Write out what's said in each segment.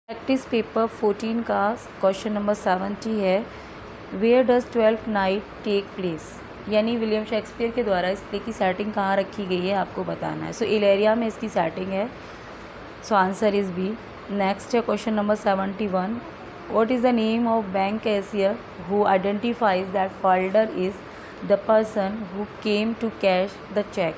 Practice paper 14 का question number 70 है, where does 12th night take place. यानी William Shakespeare के द्वारा इस प्ले की सेटिंग कहाँ रखी गई है आपको बताना है। सो इलेरिया में इसकी सेटिंग है। So answer is B. Next है question number 71, what is the name of bank cashier who identifies that folder is the person who came to cash the cheque.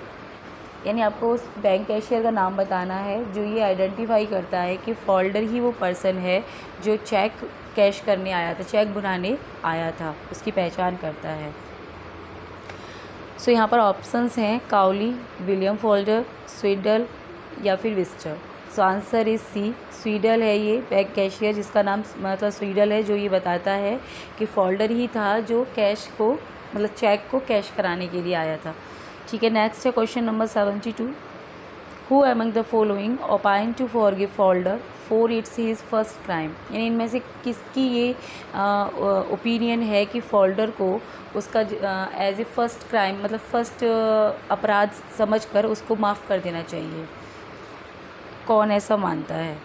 यानी आपको उस बैंक कैशियर का नाम बताना है जो ये आइडेंटिफाई करता है कि फोल्डर ही वो पर्सन है जो चेक कैश करने आया था, चेक बुनाने आया था, उसकी पहचान करता है। सो यहाँ पर ऑप्शंस हैं काउली, विलियम फोल्डर, स्वीडल या फिर विस्टर। सो आंसर इज सी, स्वीडल है ये बैंक कैशियर जिसका नाम मतलब स्वीडल है, जो ये बताता है कि फोल्डर ही था जो कैश को मतलब चेक को कैश कराने के लिए आया था। ठीक है, नेक्स्ट है question number 72, who among the following opine to forgive Falder for its his first crime. यानी इनमें से किसकी ये ओपिनियन है कि फोल्डर को उसका एज ए फर्स्ट क्राइम मतलब फर्स्ट अपराध समझकर उसको माफ़ कर देना चाहिए, कौन ऐसा मानता है।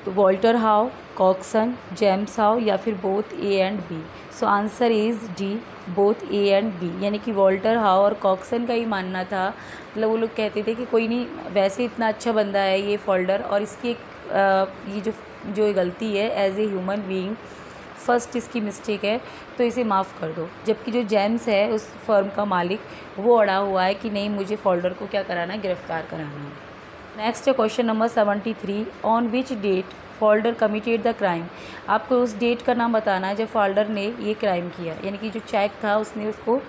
तो Walter How, Cokeson, James How या फिर both A and B. So answer is D, both A and B. यानी कि वॉल्टर हाउ और कॉक्सन का ही मानना था, मतलब वो लोग कहते थे कि कोई नहीं, वैसे इतना अच्छा बंदा है ये फोल्डर और इसकी एक ये जो गलती है as a human being, first इसकी मिस्टेक है तो इसे माफ़ कर दो। जबकि जो जेम्स है उस फर्म का मालिक, वो अड़ा हुआ है कि नहीं, मुझे फोल्डर को क्या कराना है, गिरफ्तार कराना है। नेक्स्ट है question number 73, on which date Falder committed the crime. आपको उस डेट का नाम बताना है जब फोल्डर ने ये क्राइम किया, यानी कि जो चेक था उसने उसको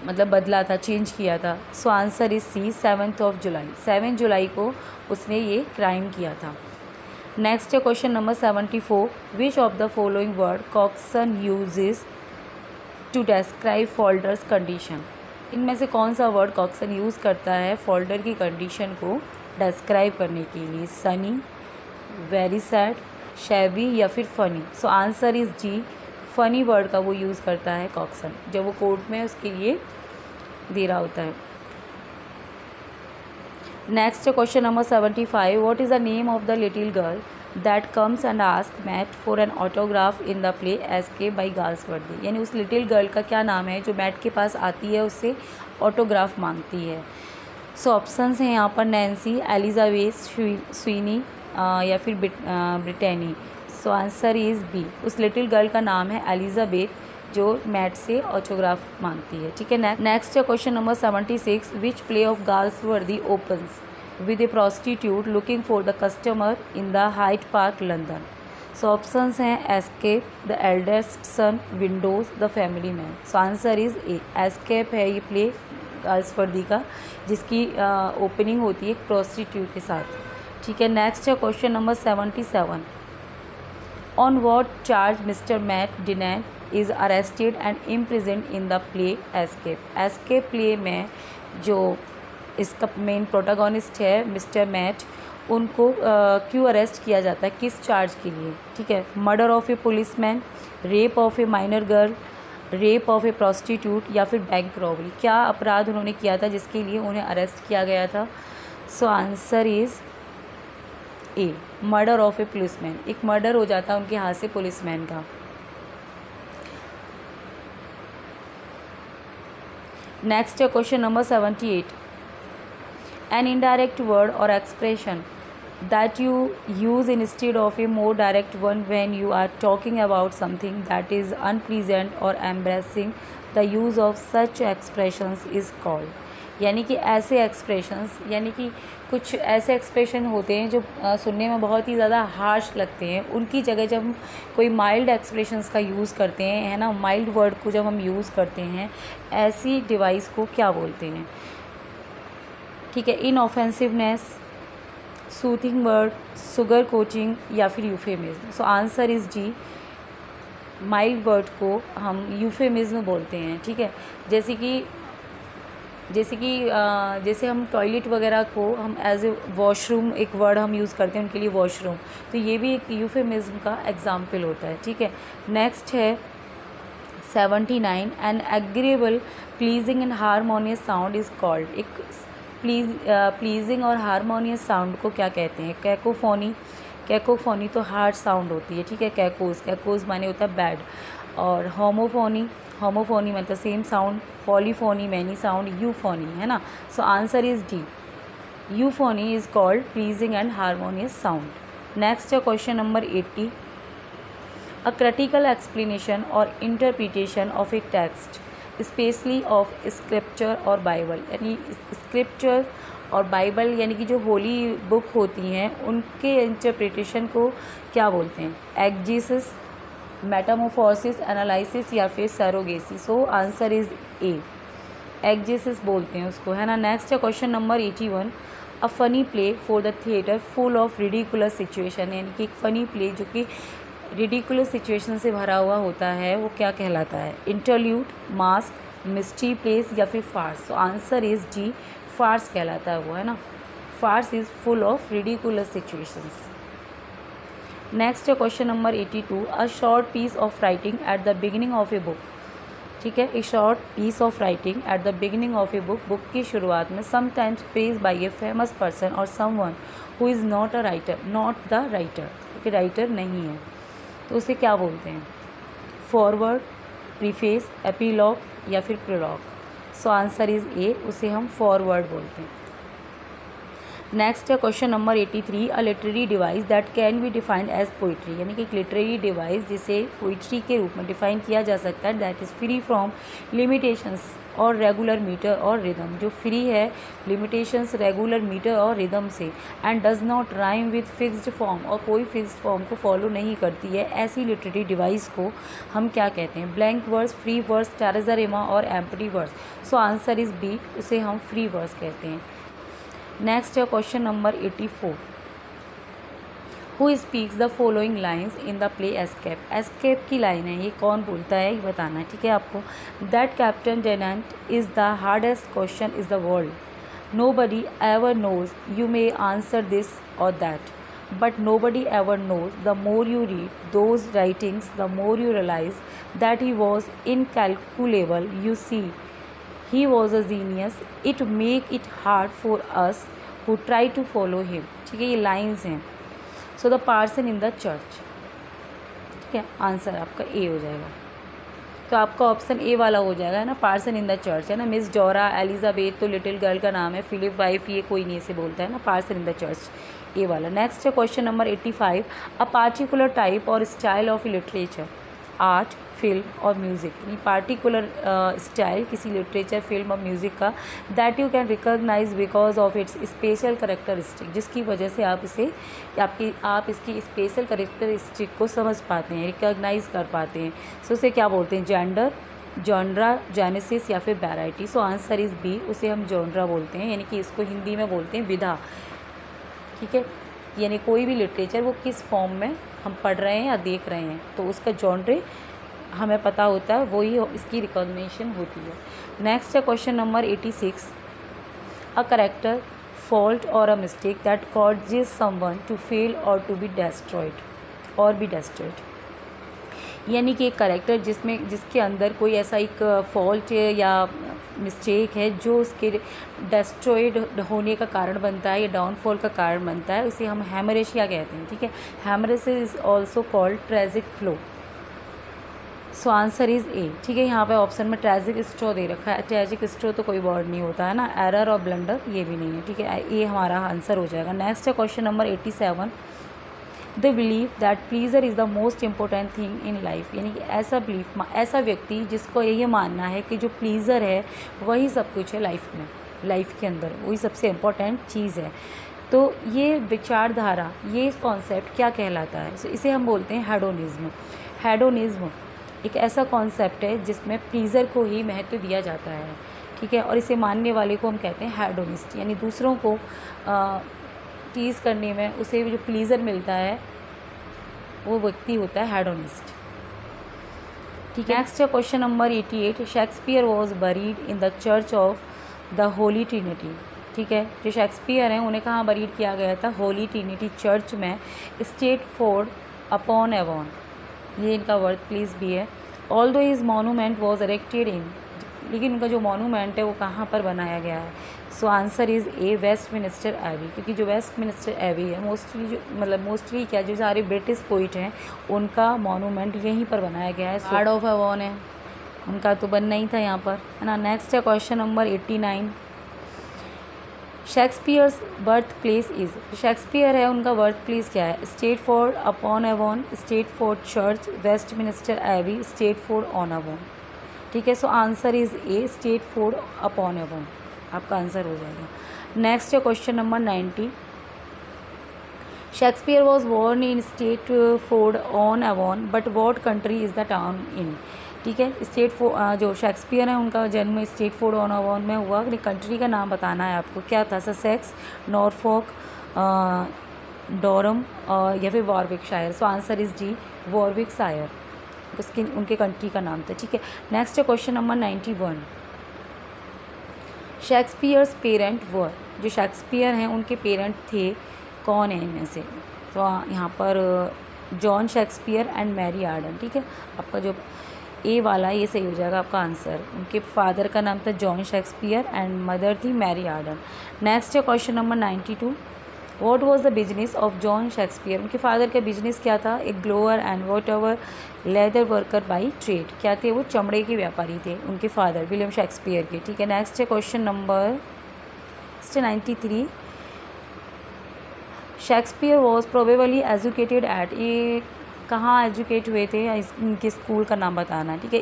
मतलब बदला था, चेंज किया था। सो आंसर इज सी, 7 जुलाई। 7 जुलाई को उसने ये क्राइम किया था। नेक्स्ट है question number 74, which of the following word Cokeson uses to describe Falder's condition. इनमें से कौन सा वर्ड कॉक्सन यूज़ करता है फोल्डर की कंडीशन को डिस्क्राइब करने के लिए। सनी, वेरी सैड, शैबी या फिर funny. So answer is G, funny word का वो यूज़ करता है कॉक्सन जब वो कोर्ट में उसके लिए दे रहा होता है। Next question number 75, what is the name of the little girl that comes and ask Matt for an autograph in the play Escape by Galsworthy. यानी उस लिटिल गर्ल का क्या नाम है जो मैट के पास आती है, उससे ऑटोग्राफ मांगती है। सो ऑप्शंस हैं यहाँ पर नैन्सी, एलिजाबेथ, स्वीनी या फिर Britney. So answer is B, उस लिटिल गर्ल का नाम है एलिजाबेथ जो मैट से ऑटोग्राफ मांगती है। ठीक है, नेक्स्ट है question number 76, which play of Galsworthy opens with a prostitute looking for the customer in the Hyde Park, London. So options हैं Escape, The Eldest Son, Windows, The Family Man. So answer is A, Escape है ये play Galsworthy का जिसकी opening होती है एक prostitute के साथ। ठीक है, नेक्स्ट है question number 77, on what charge mister Matt Denant is arrested and imprisoned in the play Escape. Escape play में जो इसका मेन प्रोटागोनिस्ट है मिस्टर मैट, उनको क्यों अरेस्ट किया जाता है, किस चार्ज के लिए। ठीक है, murder of A policeman, rape of A minor girl, rape of A prostitute या फिर बैंक रॉबरी। क्या अपराध उन्होंने किया था जिसके लिए उन्हें अरेस्ट किया गया था। सो answer is A, murder of A policeman. एक मर्डर हो जाता है उनके हाथ से पुलिसमैन का। नेक्स्ट है question number 78, an indirect word or expression that you use instead of a more direct one when you are talking about something that is unpleasant or embarrassing. The use of such expressions is called. यानी कि ऐसे expressions, यानी कि कुछ ऐसे expression होते हैं जो सुनने में बहुत ही ज़्यादा हार्श लगते हैं, उनकी जगह जब हम कोई माइल्ड एक्सप्रेशंस का यूज़ करते हैं, है ना, माइल्ड वर्ड को जब हम यूज़ करते हैं, ऐसी डिवाइस को क्या बोलते हैं। ठीक है, inoffensiveness, soothing word, sugar coating या फिर euphemism. So answer is G, mild word को हम यूफेमिज्म बोलते हैं। ठीक है, जैसे हम टॉयलेट वगैरह को हम एज ए वॉशरूम एक वर्ड हम यूज़ करते हैं उनके लिए वॉशरूम, तो ये भी एक यूफेमिज्म का एग्जाम्पल होता है। ठीक है, नेक्स्ट है 79, an agreeable pleasing and harmonious sound is called. एक प्लीजिंग और हारमोनियस साउंड को क्या कहते हैं? कैकोफोनी। कैकोफोनी तो हार्ड साउंड होती है, ठीक है। कैकोज माने होता है बैड। और होमोफोनी मतलब same sound. Polyphony many sound. Euphony, है ना। So answer is D. Euphony is called pleasing and harmonious sound. Next है question number 80। A critical explanation or interpretation of a text especially of scripture और Bible, यानी scripture और Bible यानी कि जो Holi book होती हैं उनके इंटरप्रिटेशन को क्या बोलते हैं? एग्जीसिस, मेटामोफोसिस, एनालिसिस या फिर surrogacy. So answer is A, exegesis बोलते हैं उसको, है ना। नेक्स्ट है question number 81। A funny play for the theatre full of ridiculous situation, यानी कि एक फ़नी प्ले जो कि रिडिकुलस सिचुएशन से भरा हुआ होता है वो क्या कहलाता है? इंटरल्यूड, मास्क, मिस्ट्री प्लेस या फिर farce. So answer is D, farce कहलाता है वो, है ना। Farce is full of ridiculous situations. Next है question number 82। A short piece of writing at the beginning of a book, ठीक है। A short piece of writing at the beginning of a book की शुरुआत में sometimes praise by a famous person or someone who is not the writer, क्योंकि writer नहीं है, तो उसे क्या बोलते हैं? फॉरवर्ड, प्रीफेस, एपीलॉग या फिर prologue. So answer is A, उसे हम फॉरवर्ड बोलते हैं। नेक्स्ट है question number 83। A literary device that can be defined as poetry, यानी कि एक लिटरेरी डिवाइस जिसे पोइट्री के रूप में डिफाइन किया जा सकता है, that is free from limitations और रेगुलर मीटर और रिदम, जो फ्री है लिमिटेशंस, रेगुलर मीटर और रिदम से, and does not rhyme with fixed form, और कोई फिक्स्ड फॉर्म को फॉलो नहीं करती है, ऐसी लिटरेरी डिवाइस को हम क्या कहते हैं? Blank verse, free verse, terza rima और empty verse. So answer is B, उसे हम फ्री वर्स कहते हैं। नेक्स्ट है question number 84। Who speaks the following lines in the play Escape. Escape की लाइन है, ये कौन बोलता है ये बताना है, ठीक है आपको। That captain Tennant is the hardest question is the world, nobody ever knows, you may answer this or that, but nobody ever knows. The more you read those writings the more you realize that he was incalculable, you see he was a genius, it make it hard for us who try to follow him। ठीक है, ये lines हैं। So the parson in the church, ठीक है, answer आपका ए हो जाएगा। तो आपका ऑप्शन ए वाला हो जाएगा, है ना, पार्सन इन द चर्च, है ना। मिस डोरा, एलिजाबेथ तो लिटिल गर्ल का नाम है, फिलिप वाइफ ये कोई नहीं इसे बोलता है ना, parson in the church, A वाला। नेक्स्ट है question number 85। A particular type or style of literature, art, film और म्यूज़िक, यानी पार्टिकुलर स्टाइल किसी लिटरेचर, फिल्म और म्यूज़िक का, that you can recognise because of its special characteristic, जिसकी वजह से आप इसे आप इसकी स्पेशल करेक्टरिस्टिक को समझ पाते हैं, रिकॉग्नाइज कर पाते हैं। सो उसे क्या बोलते हैं? जेंडर, जॉनरा, जेनेसिस या फिर variety. So answer is B, उसे हम जॉनरा बोलते हैं, यानी कि इसको हिंदी में बोलते हैं विधा, ठीक है। यानी कोई भी लिटरेचर वो किस फॉर्म में हम पढ़ रहे हैं या देख रहे हैं, तो उसका जॉनरे हमें पता होता है, वही इसकी रिकॉग्निशन होती है। नेक्स्ट है question number 86। A character, fault or a mistake that causes someone to fail or to be destroyed or be destroyed, यानी कि एक करेक्टर जिसके अंदर कोई ऐसा एक फॉल्ट या मिस्टेक है जो उसके डेस्ट्रॉयड होने का कारण बनता है या डाउनफॉल का कारण बनता है, उसे हम हेमरेशिया कहते हैं, ठीक है। Hamartia is also called tragic flaw. So answer is A, ठीक है। यहाँ पे ऑप्शन में ट्रेजिक स्ट्रो दे रखा है, ट्रेजिक स्ट्रो तो कोई वर्ड नहीं होता है ना, एरर और ब्लंडर ये भी नहीं है, ठीक है, ये हमारा आंसर हो जाएगा। नेक्स्ट है question number 87। The believe that pleaser is the most important thing in life, यानी कि ऐसा बिलीफ, ऐसा व्यक्ति जिसको ये मानना है कि जो प्लीज़र है वही सब कुछ है लाइफ में, लाइफ के अंदर वही सबसे इम्पोर्टेंट चीज़ है। तो ये विचारधारा, ये कॉन्सेप्ट क्या कहलाता है? so, इसे हम बोलते हैं हेडोनिज्म। हेडोनिज्म एक ऐसा कॉन्सेप्ट है जिसमें प्लीज़र को ही महत्व दिया जाता है, ठीक है, और इसे मानने वाले को हम कहते हैं हेडोनिस्ट, यानी दूसरों को टीज़ करने में उसे जो प्लीज़र मिलता है वो व्यक्ति होता है हेडोनिस्ट, ठीक है। नेक्स्ट है question number 88। Shakespeare was buried in the church of the Holi Trinity, ठीक है। जो शेक्सपियर हैं उन्हें कहाँ बरीड किया गया था? होली ट्रिनिटी चर्च में, स्टेटफोर्ड अपॉन एवॉन, ये इनका वर्ड प्लीज़ भी है। Although his monument was erected in लेकिन उनका जो मॉन्यूमेंट है वो कहाँ पर बनाया गया है? So answer is A, Westminster Abbey, क्योंकि जो वेस्टमिनिस्टर एबी है मोस्टली क्या, जो सारे ब्रिटिश पोइट हैं उनका मॉन्यूमेंट यहीं पर बनाया गया है। गार्ड ऑफ एवॉन है, उनका तो बनना ही था यहाँ पर, है ना। नेक्स्ट है question number 89, Shakespeare's birth place is, Shakespeare है उनका बर्थ प्लेस क्या है? Stratford upon Avon, Stratford Church, Westminster Abbey, Stratford on Avon. ठीक है, so answer is A, Stratford upon Avon, आपका आंसर हो जाएगा। नेक्स्ट है question number 90, Shakespeare was born in Stratford on Avon but what country is the town in. ठीक है, जो Shakespeare है उनका जन्म स्टेटफोर्ड ऑन एवॉन में हुआ, लेकिन कंट्री का नाम बताना है आपको, क्या था? ससेक्स, नॉरफॉक, डोरम या फिर Warwickshire. So answer is D, Warwickshire, उनके कंट्री का नाम था। ठीक है, नेक्स्ट है क्वेश्चन नंबर 91, शेक्सपियर्स पेरेंट वर, जो शेक्सपियर हैं उनके पेरेंट थे, कौन है इनमें से? तो यहाँ पर John Shakespeare and Mary Arden. ठीक है, आपका जो ए वाला ये सही हो जाएगा आपका आंसर। उनके फादर का नाम था जॉन शेक्सपियर एंड मदर थी मैरी आर्डन। नेक्स्ट है question number 92, what was the business of John Shakespeare, उनके फादर का बिजनेस क्या था? एक glower and what ever leather worker by trade, क्या थे वो? चमड़े के व्यापारी थे उनके फादर विलियम शेक्सपियर के। ठीक है, नेक्स्ट है question number 93, Shakespeare was probably educated eight, ये कहाँ एजुकेट हुए थे? इनके स्कूल का नाम बताना है। ठीक है,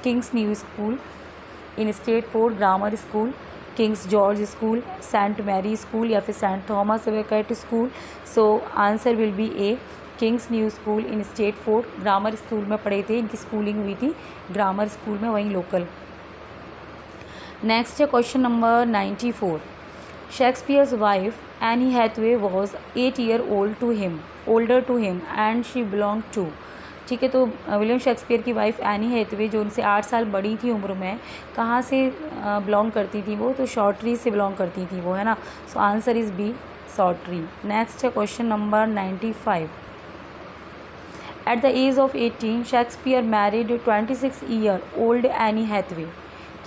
King's New School, in Stratford grammar School, King's George School, Saint Mary School या फिर Saint Thomas a Becket School. So answer will be A, King's New School in Stratford, grammar school में पढ़े थे, इनकी स्कूलिंग हुई थी ग्रामर स्कूल में, वहीं लोकल। नेक्स्ट है question number 94, Shakespeare's wife Anne Hathaway was 8 year older to him and she belonged to। ठीक है, तो विलियम शेक्सपियर की वाइफ एनी हैथवे जो उनसे 8 साल बड़ी थी उम्र में, कहाँ से बिलोंग करती थी वो? तो शॉर्ट्री से बिलोंग करती थी वो, है ना। So answer is B, Shottery. Next है question number 95, at the age of 18 Shakespeare married 26 year old Anne Hathaway.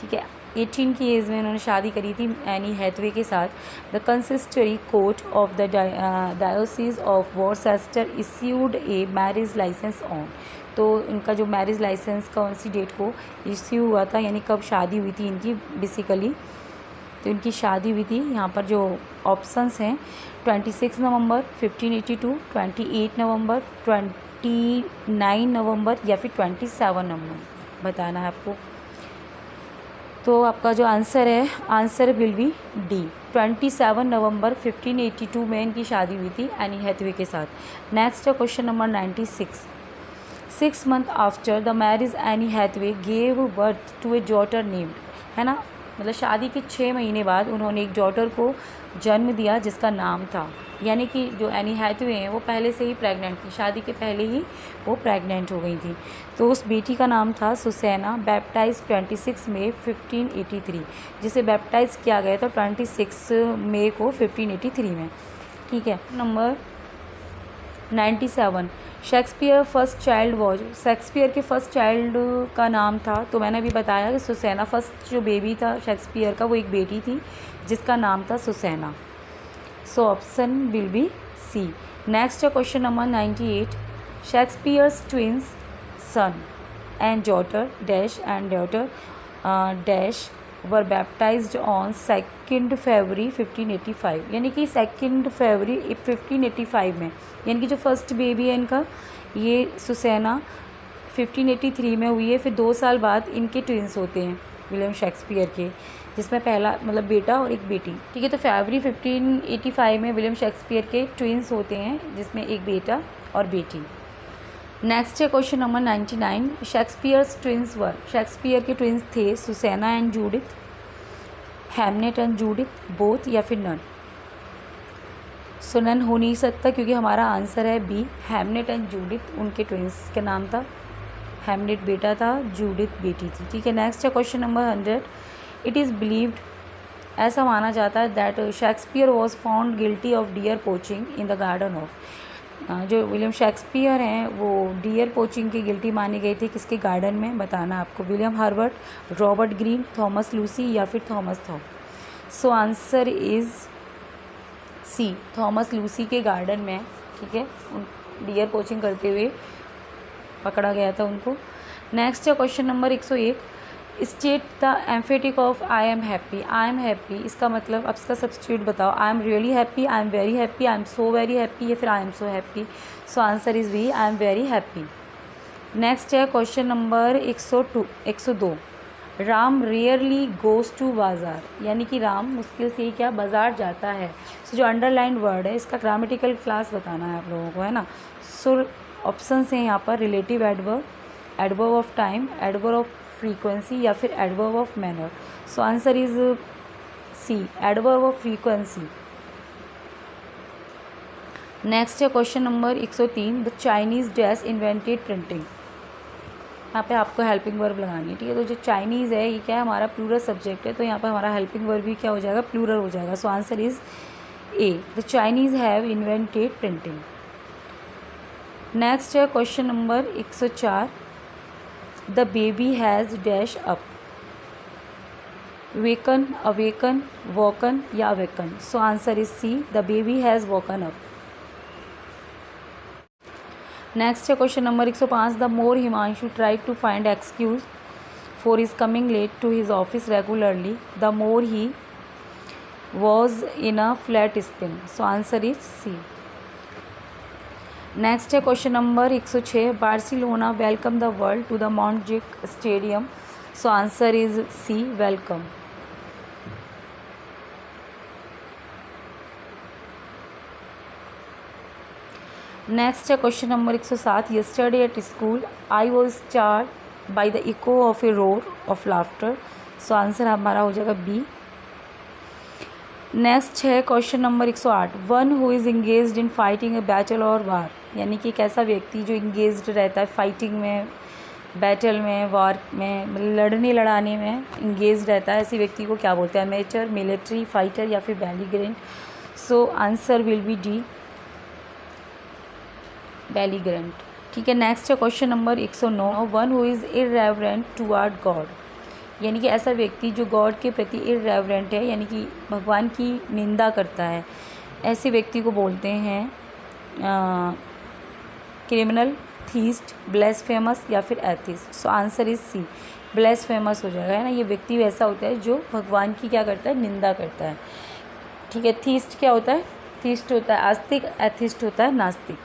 ठीक है, 18 की एज में उन्होंने शादी करी थी एनी हैथवे के साथ। The consistory court of the diocese of Worcester issued a marriage licence on, तो इनका जो मैरिज लाइसेंस कौन सी डेट को इश्यू हुआ था, यानी कब शादी हुई थी इनकी बेसिकली? तो इनकी शादी हुई थी, यहाँ पर जो ऑप्शंस हैं 26 नवंबर 1582, 28 नवंबर, 29 नवंबर या फिर 27 नवंबर बताना है आपको। तो आपका जो आंसर है, आंसर विल बी डी, 27 नवंबर 1582 में इनकी शादी हुई थी एनी हैथवे के साथ। नेक्स्ट है question number 96, 6 months after the marriage Anne Hathaway gave birth to a daughter named, है ना, मतलब शादी के 6 महीने बाद उन्होंने एक डॉटर को जन्म दिया जिसका नाम था, यानी कि जो एनी हैथवे हैं वो पहले से ही प्रेग्नेंट थी, शादी के पहले ही वो प्रेग्नेंट हो गई थी। तो उस बेटी का नाम था सुसैना, बैप्टाइज 26 मई 1583, जिसे बैप्टाइज किया गया था 26 मई को 1583 में। ठीक है, number 97, Shakespeare first child was, Shakespeare के फर्स्ट चाइल्ड का नाम था, तो मैंने अभी बताया कि सुसैना, फर्स्ट जो बेबी था शेक्सपियर का वो एक बेटी थी जिसका नाम था Susanna. So option will be C. Next है question number 98, Shakespeare's twins son and daughter dash and daughter dash were baptised on 2 February 1585, यानी कि 2 फरवरी 1585 में, यानी कि जो फर्स्ट बेबी है इनका ये सुसैना 1583 में हुई है। फिर 2 साल बाद इनके ट्विंस होते हैं विलियम शेक्सपियर के, जिसमें पहला मतलब बेटा और एक बेटी। ठीक है, तो फरवरी 1585 में विलियम शेक्सपियर के ट्विंस होते हैं जिसमें एक बेटा और बेटी। नेक्स्ट है question number 99, Shakespeare's twins were, Shakespeare के ट्विंस थे Susanna and Judith, Hamnet and Judith, both या फिर नन। सो नन हो नहीं सकता क्योंकि हमारा आंसर है बी, हैमनेट एंड जूडिथ उनके ट्विंस का नाम था, हैमनेट बेटा था, जूडिथ बेटी थी। ठीक है, नेक्स्ट है question number 100, it is believed, ऐसा माना जाता है that Shakespeare was found guilty of dear poaching in the garden of, जो विलियम शेक्सपियर हैं वो डियर पोचिंग के गिल्टी माने गए थे किसके गार्डन में, बताना आपको। William Herbert, Robert Greene, Thomas Lucy या फिर Thomas Thom. So answer is C, Thomas Lucy के गार्डन में, ठीक है, डियर पोचिंग करते हुए पकड़ा गया था उनको। नेक्स्ट है question number 101, state the emphatic of I am happy. I am happy इसका मतलब, अब इसका सब्स्टिट्यूट बताओ। I am really happy, I am very happy, I am so very happy या फिर I am so happy. So answer is B, I am very happy. Next है question number 102, Ram rarely goes to bazaar, यानी कि राम मुश्किल से ही क्या बाज़ार जाता है। सो जो अंडरलाइन वर्ड है इसका ग्रामेटिकल क्लास बताना है आप लोगों को, है ना। सो ऑप्शन हैं यहाँ पर relative adverb, adverb of time, adverb of frequency या फिर adverb of manner. So answer is C, adverb of frequency. Next है question number 103, the Chinese dash invented printing. यहाँ पे आपको हेल्पिंग वर्ब लगानी है, ठीक है। तो जो चाइनीज़ है ये क्या है, हमारा प्लूरल सब्जेक्ट है, तो यहाँ पर हमारा हेल्पिंग वर्ब भी क्या हो जाएगा, प्लूरल हो जाएगा। So answer is A, the Chinese have invented printing. Next है question number 104, the baby has dash up, waken, awaken, woken या awaken. So answer is C, the baby has woken up. Next है question number 105, the more Himanshu try to find excuse for his coming late to his office regularly, the more he was in a flat spin. So answer is C. Next है question number 106, Barcelona welcome the world to the Montjuic stadium. So answer is C, welcome. Next है question number 107, yesterday at school I was startled by the echo of a roar of laughter. So answer हमारा हो जाएगा B. Next है question number 108, one who is engaged in fighting a battle or war, यानी कि एक ऐसा व्यक्ति जो इंगेज्ड रहता है फाइटिंग में, बैटल में, वार में, लड़ने लड़ाने में इंगेज्ड रहता है, ऐसे व्यक्ति को क्या बोलते हैं, एमेचर, मिलिट्री, फाइटर या फिर belligerent. So answer will be D, belligerent, ठीक है। नेक्स्ट है question number 109, one who is irreverent toward God, यानी कि ऐसा व्यक्ति जो गॉड के प्रति इररेवरेंट है, यानी कि भगवान की निंदा करता है, ऐसे व्यक्ति को बोलते हैं क्रिमिनल, थीस्ट, ब्लेसफेमस या फिर atheist. So answer is C, blasphemous हो जाएगा, है ना। ये व्यक्ति वैसा होता है जो भगवान की क्या करता है, निंदा करता है, ठीक है। थीस्ट क्या होता है, थीस्ट होता है आस्तिक, एथिस्ट होता है नास्तिक।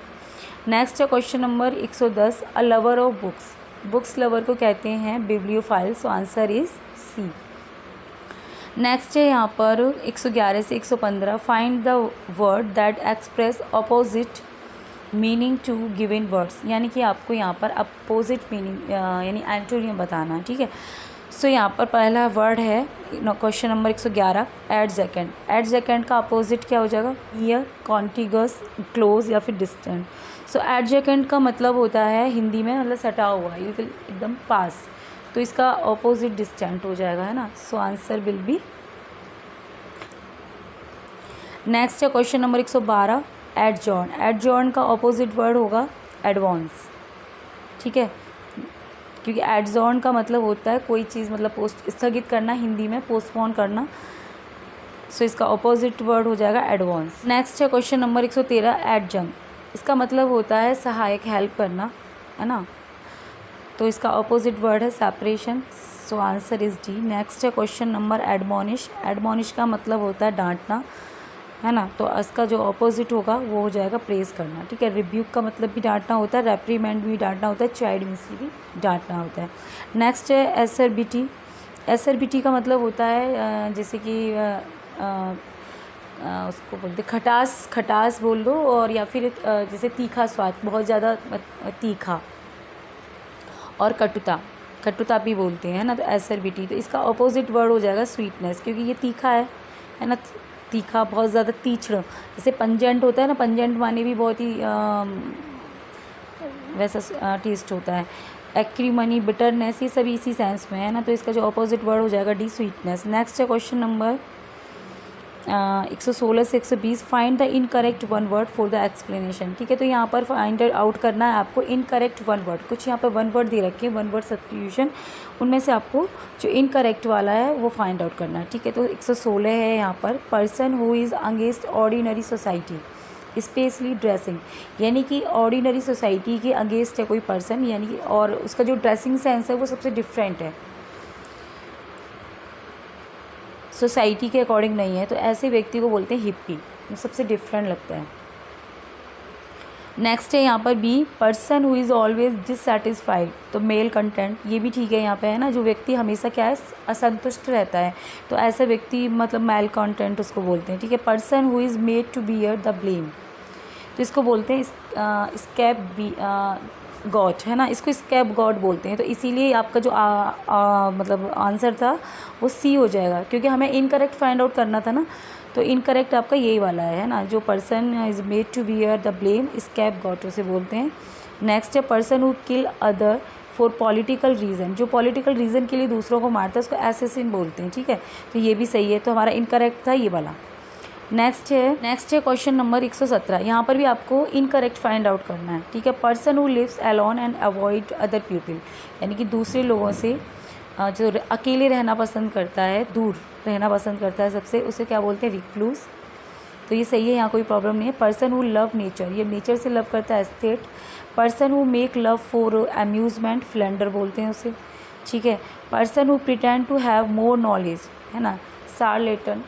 नेक्स्ट है question number 110, a lover of books, books lover को कहते हैं bibliophile. So answer is C. Next है यहाँ पर 111 से 115, find the word that express opposite meaning to given words, यानी कि आपको यहाँ पर अपोजिट मीनिंग यानी एंटोनियम बताना, ठीक है। सो यहाँ पर पहला वर्ड है क्वेश्चन नंबर 111, एडजेकेंट। एडजेकेंट का अपोजिट क्या हो जाएगा, नियर, कॉन्टिगस, क्लोज या फिर डिस्टेंट। सो एडजेकेंट का मतलब होता है हिंदी में मतलब सटा हुआ, बिल्कुल एकदम पास, तो इसका अपोजिट डिस्टेंट हो जाएगा, है ना। So answer will B. Next है क्वेश्चन नंबर 112, एडजॉर्न। एडजॉर्न का अपोजिट वर्ड होगा एडवांस, ठीक है, क्योंकि एडजॉर्न का मतलब होता है कोई चीज़ मतलब पोस्ट स्थगित करना, हिंदी में पोस्टपोन करना। सो इसका अपोजिट वर्ड हो जाएगा एडवांस। नेक्स्ट है क्वेश्चन नंबर 113, एडजंक्ट। इसका मतलब होता है सहायक, हेल्प करना, है ना। तो इसका अपोजिट वर्ड है separation. So answer is D. Next है क्वेश्चन नंबर एडमोनिश। एडमोनिश का मतलब होता है डांटना, है ना। तो इसका जो अपोजिट होगा वो हो जाएगा प्रेज करना, ठीक है। रिब्यूक का मतलब भी डांटना होता है, रेप्रीमेंड भी डांटना होता है, चाइल्ड मिसली भी डांटना होता है। नेक्स्ट है एसरबिटी। एसरबिटी का मतलब होता है जैसे कि उसको बोलते खटास, खटास बोल दो, और या फिर जैसे तीखा स्वाद, बहुत ज़्यादा तीखा, और कटुता, कटुता भी बोलते हैं ना, तो एसरबिटी। तो इसका अपोजिट वर्ड हो जाएगा स्वीटनेस, क्योंकि ये तीखा है ना, तीखा, बहुत ज़्यादा तीक्ष्ण। जैसे पंजेंट होता है ना, पंजेंट माने भी बहुत ही वैसा टेस्ट होता है। एक्रीमनी, बिटरनेस, ये सभी इसी सेंस में है ना, तो इसका जो अपोजिट वर्ड हो जाएगा डी, स्वीटनेस। नेक्स्ट है क्वेश्चन नंबर 116 से 120 find the incorrect one word for the explanation. ठीक है, तो यहाँ पर फाइंड आउट करना है आपको इनकरेक्ट वन वर्ड। कुछ यहाँ पर वन वर्ड दे रखे हैं, वन वर्ड सब्स्टिट्यूशन, उनमें से आपको जो इनकरेक्ट वाला है वो फाइंड आउट करना है। ठीक है, तो 116 है यहाँ पर, person who is against ordinary society specially dressing, यानी कि ऑर्डिनरी सोसाइटी के अगेंस्ट है कोई पर्सन, यानी कि और उसका जो ड्रेसिंग सेंस है वो सबसे डिफरेंट है, सोसाइटी के अकॉर्डिंग नहीं है, तो ऐसे व्यक्ति को बोलते हैं हिप्पी, वो सबसे डिफरेंट लगता है। नेक्स्ट है यहाँ पर B, person who is always dissatisfied, तो मेल कंटेंट, ये भी ठीक है यहाँ पे है ना, जो व्यक्ति हमेशा क्या है असंतुष्ट रहता है, तो ऐसा व्यक्ति मतलब मेल कंटेंट उसको बोलते हैं। ठीक है, person who is made to bear the blame, तो इसको बोलते हैं स्कैप बी गॉड, है ना, इसको स्कैप गॉड बोलते हैं। तो इसीलिए आपका जो मतलब आंसर था वो सी हो जाएगा, क्योंकि हमें इनकरेक्ट फाइंड आउट करना था ना, तो इनकरेक्ट आपका यही वाला है ना, जो person is made to bear the blame scapegoat उसे बोलते हैं। नेक्स्ट है person who kill other for political reason, जो पॉलिटिकल रीज़न के लिए दूसरों को मारता है उसको एसेसिन बोलते हैं। ठीक है, तो ये भी सही है, तो हमारा इनकरेक्ट था ये वाला। नेक्स्ट है क्वेश्चन नंबर 117, यहाँ पर भी आपको इनकरेक्ट फाइंड आउट करना है। ठीक है, person who lives alone and avoid other people, यानी कि दूसरे लोगों से जो अकेले रहना पसंद करता है, दूर रहना पसंद करता है सबसे, उसे क्या बोलते हैं रिक्लूस, तो ये सही है, यहाँ कोई प्रॉब्लम नहीं है। पर्सन हु लव नेचर, ये नेचर से लव करता है aesthete. Person who make love for amusement, philanderer बोलते हैं उसे। ठीक है, person who pretend to have more knowledge, है ना, शार्लेटन।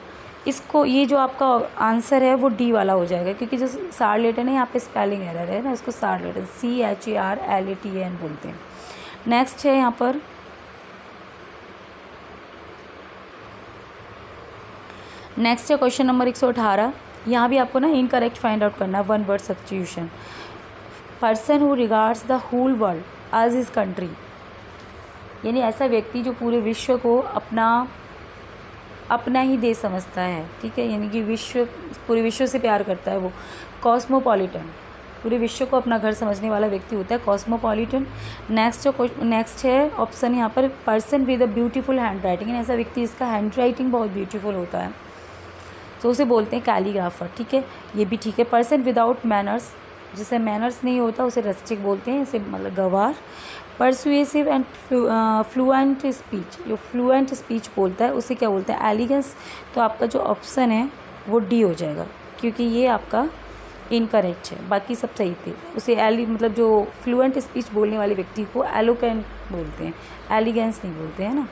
इसको ये जो आपका आंसर है वो डी वाला हो जाएगा, क्योंकि जो शार्लेटन है यहाँ पे स्पेलिंग एरर है ना, उसको शार्लेटन CHARLATAN बोलते हैं। नेक्स्ट है यहाँ पर नेक्स्ट है क्वेश्चन नंबर 118, यहाँ भी आपको ना इनकरेक्ट फाइंड आउट करना है, one word substitution. Person who regards the whole world as his country, यानी ऐसा व्यक्ति जो पूरे विश्व को अपना ही देश समझता है। ठीक है, यानी कि पूरे विश्व से प्यार करता है वो। कॉस्मोपॉलिटन, पूरे विश्व को अपना घर समझने वाला व्यक्ति होता है कॉस्मोपॉलिटन। नेक्स्ट है ऑप्शन यहाँ पर, person with a beautiful hand writing, ऐसा व्यक्ति जिसका हैंड राइटिंग बहुत ब्यूटीफुल होता है, तो उसे बोलते हैं कैलीग्राफर। ठीक है, ये भी ठीक है। पर्सन विदाउट मैनर्स, जिसे मैनर्स नहीं होता उसे रस्टिक बोलते हैं, इसे मतलब गवार। परसुएसिव एंड फ्लुएंट स्पीच, जो फ्लुएंट स्पीच बोलता है उसे क्या बोलते हैं एलिगेंस, तो आपका जो ऑप्शन है वो डी हो जाएगा, क्योंकि ये आपका इनकरेक्ट है, बाकी सब सही थे। उसे मतलब जो फ्लुएंट स्पीच बोलने वाले व्यक्ति को एलोक्वेंट बोलते हैं, एलिगेंस नहीं बोलते हैं ना।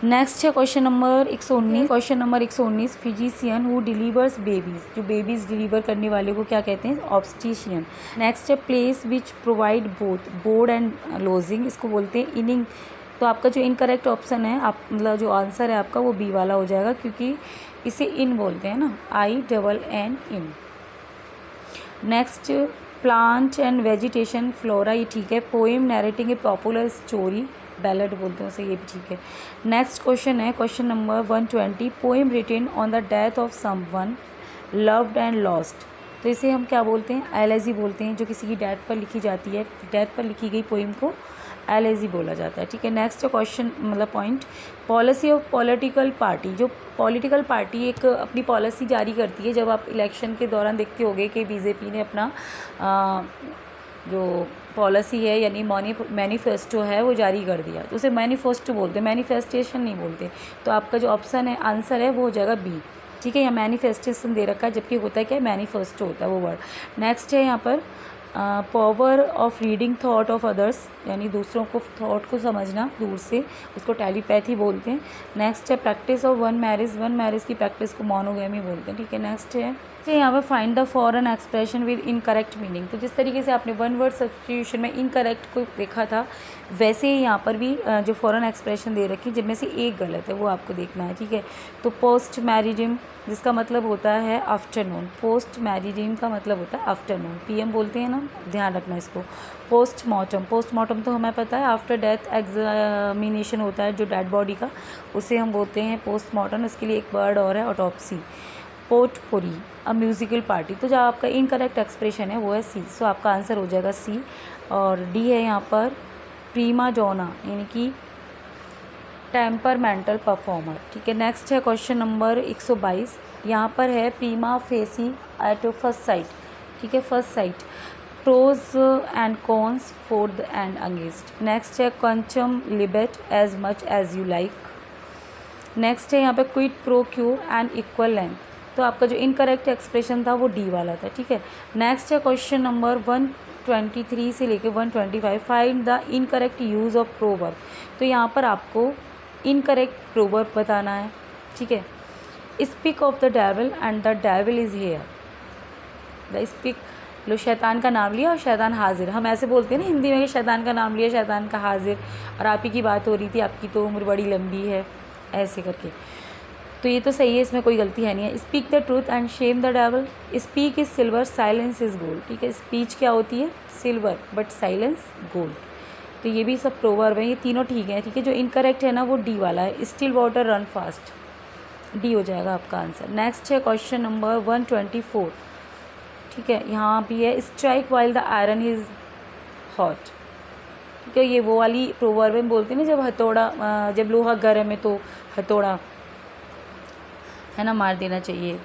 नेक्स्ट है question number 119, physician who delivers babies, जो बेबीज़ डिलीवर करने वाले को क्या कहते हैं ऑब्स्टिशियन। नेक्स्ट है place which provide both board and lodging, इसको बोलते हैं इनिंग, तो आपका जो इनकरेक्ट ऑप्शन है आप मतलब जो आंसर है आपका वो बी वाला हो जाएगा, क्योंकि इसे इन बोलते हैं ना, INN inn. Next plant and vegetation flora, ये ठीक है। Poem narrating a popular story, ballad बोलते हैं उसे, ये भी ठीक है। नेक्स्ट क्वेश्चन है question number 120, poem written on the death of someone loved and lost, तो इसे हम क्या बोलते हैं एलेजी बोलते हैं, जो किसी की डेथ पर लिखी जाती है, डेथ पर लिखी गई पोएम को एलेजी बोला जाता है। ठीक है, नेक्स्ट क्वेश्चन मतलब point, policy of political party, जो पॉलिटिकल पार्टी एक अपनी पॉलिसी जारी करती है, जब आप इलेक्शन के दौरान देखते होंगे कि बीजेपी ने अपना जो पॉलिसी है यानी मैनिफेस्टो है वो जारी कर दिया, तो उसे मैनिफेस्टो बोलते हैं, मैनिफेस्टेशन नहीं बोलते। तो आपका जो ऑप्शन है आंसर है वो हो जाएगा बी। ठीक है, यहाँ मैनिफेस्टेशन दे रखा है, जबकि होता है क्या मैनिफेस्टो होता है वो वर्ड। नेक्स्ट है यहाँ पर power of reading thought of others, यानी दूसरों को थॉट को समझना दूर से, उसको टेलीपैथी बोलते हैं। नेक्स्ट है प्रैक्टिस ऑफ वन मैरिज की प्रैक्टिस को मोनोगैमी बोलते हैं। ठीक है, नेक्स्ट है यहाँ पर find the foreign expression with incorrect meaning, तो जिस तरीके से आपने वन वर्ड सब्स्टिट्यूशन में इनकरेक्ट को देखा था, वैसे ही यहाँ पर भी जो फॉरेन एक्सप्रेशन दे रखी जिनमें से एक गलत है वो आपको देखना है। ठीक है, तो पोस्ट मैरिडिम जिसका मतलब होता है आफ्टरनून, पोस्ट मैरिडिम का मतलब होता है आफ्टरनून, PM बोलते हैं ना, ध्यान रखना इसको। पोस्टमार्टम तो हमें पता है आफ्टर डेथ एग्जामिनेशन होता है जो डेड बॉडी का, उसे हम बोलते हैं पोस्टमार्टम। इसके लिए एक वर्ड और है autopsy. Potpourri a musical party, तो जो आपका इनकरेक्ट एक्सप्रेशन है वो है सी, सो आपका आंसर हो जाएगा सी। और डी है यहाँ पर प्रीमा डोना, यानी कि टेम्परमेंटल परफॉर्मर। ठीक है, नेक्स्ट है क्वेश्चन नंबर 122। यहाँ पर है prima facie at first sight. ठीक है, first sight pros and cons for the and against. Next है quantum libet as much as you like. Next है यहाँ पे quid pro quo and equal length. तो आपका जो इनकरेक्ट एक्सप्रेशन था वो डी वाला था। ठीक है, नेक्स्ट है क्वेश्चन नंबर 123 से लेके 125। Find the incorrect use of proverb. तो यहाँ पर आपको इनकरेक्ट प्रोवर्ब बताना है। ठीक है, speak of the devil and the devil is here. The speak, लो शैतान का नाम लिया और शैतान हाजिर। हम ऐसे बोलते हैं ना हिंदी में कि शैतान का नाम लिया शैतान का हाजिर, और आप ही की बात हो रही थी, आपकी तो उम्र बड़ी लंबी है, ऐसे करके। तो ये तो सही है, इसमें कोई गलती है नहीं है। Speak the truth and Shem the devil. Speak is silver, silence is gold. ठीक है, स्पीच क्या होती है? Silver, but silence gold. तो ये भी सब प्रोवर्ब है, ये तीनों ठीक है। ठीक है, जो इनकरेक्ट है ना वो डी वाला है, still water run fast. D हो जाएगा आपका आंसर। नेक्स्ट है क्वेश्चन नंबर 124। ठीक है, यहाँ भी है strike while the iron is hot. ठीक है, ये वो वाली प्रोवर्ब में बोलते हैं ना, जब हथौड़ा, जब लोहा गर्म है तो हथौड़ा है ना मार देना चाहिए।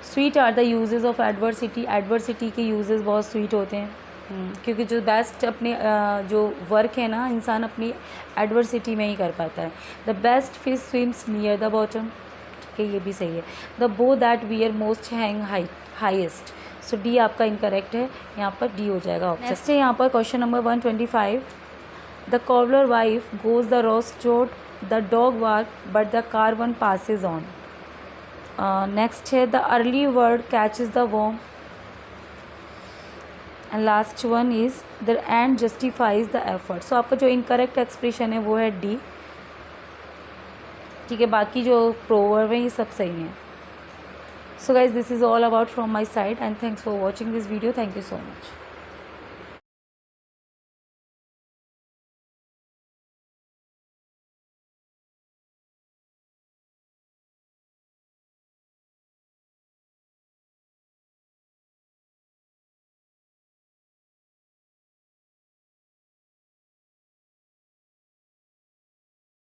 Sweet are the uses of adversity. Adversity के यूजेस बहुत स्वीट होते हैं, क्योंकि जो बेस्ट अपने जो वर्क है ना इंसान अपनी एडवर्सिटी में ही कर पाता है। The best fish swims near the bottom. ठीक है, ये भी सही है। द बो that wear most hang highest. So D आपका इनकरेक्ट है, यहाँ पर डी हो जाएगा ऑप्शन। नेक्स्ट है यहाँ पर question number 125। The cobbler wife goes the roast road, the dog walk but the car passes on. Next है the early bird catches the worm, and last one is the end justifies the effort. So आपका जो incorrect expression है वो है D. ठीक है, बाकी जो प्रोवर्ब है ये सब सही है। So guys, this is all about from my side and thanks for watching this video. Thank you so much.